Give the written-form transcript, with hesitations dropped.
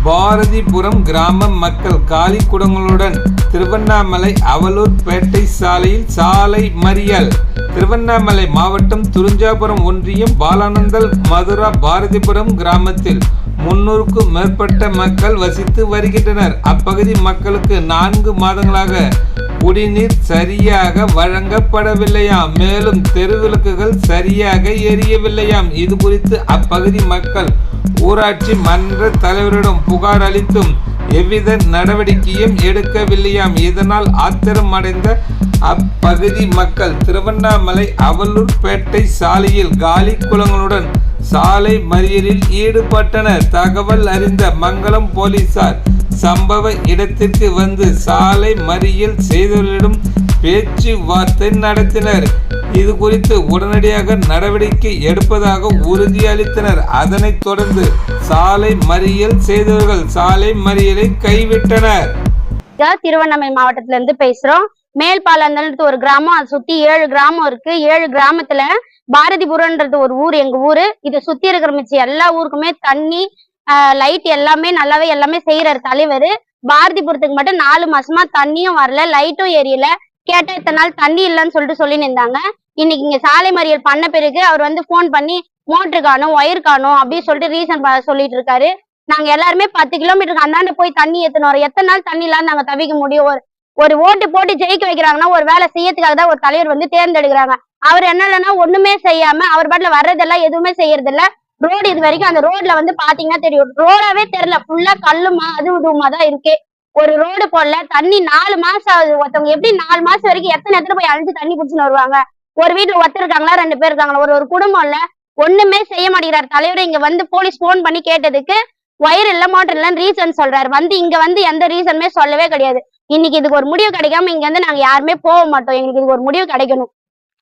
பாரதிபுரம் கிராம மக்கள் காலி குடங்களுடன் திருவண்ணாமலை அவலூர் பேட்டை சாலையில் சாலை மறியல். திருவண்ணாமலை மாவட்டம் துறிஞ்சாபுரம் ஒன்றியம் பாலானந்தல் மதுரா பாரதிபுரம் கிராமத்தில் 300க்கும் மேற்பட்ட மக்கள் வசித்து வருகின்றனர். அப்பகுதி மக்களுக்கு 4 மாதங்களாக குடிநீர் சரியாக வழங்கப்படவில்லையாம். மேலும் தெருவிளக்குகள் சரியாக எரியவில்லையாம். இது குறித்து அப்பகுதி மக்கள் ஊராட்சி மன்ற தலைவரிடம் புகார் அளித்தும் எவ்வித நடவடிக்கையும் எடுக்கவில்லையாம். இதனால் ஆத்திரம் அடைந்த அப்பகுதி மக்கள் திருவண்ணாமலை அவலூர் பேட்டை சாலையில் காலி குளங்களுடன் சாலை மறியலில் ஈடுபட்டனர். தகவல் அறிந்த மங்களம் போலீசார் சம்பவ இடத்திற்கு வந்து சாலை மறியல் செய்தவர்களிடம் பேச்சுவார்த்தை நடத்தினர். இது குறித்து உடனடியாக நடவடிக்கை எடுப்பதாக உறுதியளித்தனர். அதனைத் தொடர்ந்து சாலை மறியல் செய்தவர்கள் சாலை மறியலை கைவிட்டனர். திருவண்ணாமலை மாவட்டத்துல இருந்து பேசுறோம். மேல்பாலாந்தல் ஒரு கிராமம், அதை சுத்தி 7 கிராமம் இருக்கு. 7 கிராமத்துல பாரதிபுரம்ன்றது ஒரு ஊர், எங்க ஊரு. இதை சுத்தி இருக்கிற மிச்ச எல்லா ஊருக்குமே தண்ணி, லைட் எல்லாமே நல்லாவே எல்லாமே செய்யறாரு தலைவர். பாரதிபுரத்துக்கு மட்டும் 4 மாசமா தண்ணியும் வரல, லைட்டும் எரியல. கேட்டா இத்தனை நாள் தண்ணி இல்லைன்னு சொல்லி நின்றாங்க. இன்னைக்கு இங்க சாலை மறியல் பண்ண பிறகு அவர் வந்து போன் பண்ணி மோட்டரு காணும், ஒயர் காணும் அப்படின்னு சொல்லிட்டு ரீசன் சொல்லிட்டு இருக்காரு. நாங்க எல்லாருமே 10 கிலோமீட்டருக்கு அந்தாண்ட போய் தண்ணி ஏத்தணும் வரோம். எத்தனை நாள் தண்ணி இல்லாம நாங்க தவிக்க முடியும்? ஒரு ஓட்டு போட்டு ஜெயிக்க வைக்கிறாங்கன்னா ஒரு வேலை செய்யறதுக்காக தான் ஒரு தலைவர் வந்து தேர்ந்தெடுக்கிறாங்க. அவர் என்ன இல்லைன்னா ஒண்ணுமே செய்யாம அவர் பாட்டுல வர்றதெல்லாம் எதுவுமே செய்யறது இல்ல. ரோடு இது வரைக்கும் அந்த ரோட்ல வந்து பாத்தீங்கன்னா தெரியும், ரோடாவே தெரியல, ஃபுல்லா கல்லுமா இதுவுமா தான் இருக்கு. ஒரு ரோடு போடல. தண்ணி 4 மாசம் ஆகுது. ஒருத்தவங்க எப்படி 4 மாசம் வரைக்கும் எத்தனை போய் அழிஞ்சு தண்ணி குடிச்சுன்னு வருவாங்க? ஒரு வீட்டுல ஒருத்தர் இருக்காங்களா, 2 பேர் இருக்காங்களா? ஒரு குடும்பம் இல்ல. ஒண்ணுமே செய்ய மாட்டேங்கிறார் தலைவர். இங்க வந்து போலீஸ் போன் பண்ணி கேட்டதுக்கு ஒயர் இல்ல மோட்டர் இல்லன்னு ரீசன் சொல்றாரு. இங்க வந்து எந்த ரீசனுமே சொல்லவே கிடையாது. இன்னைக்கு இதுக்கு ஒரு முடிவு கிடைக்காம இங்க வந்து நாங்க யாருமே போக மாட்டோம். எங்களுக்கு இதுக்கு ஒரு முடிவு கிடைக்கணும்.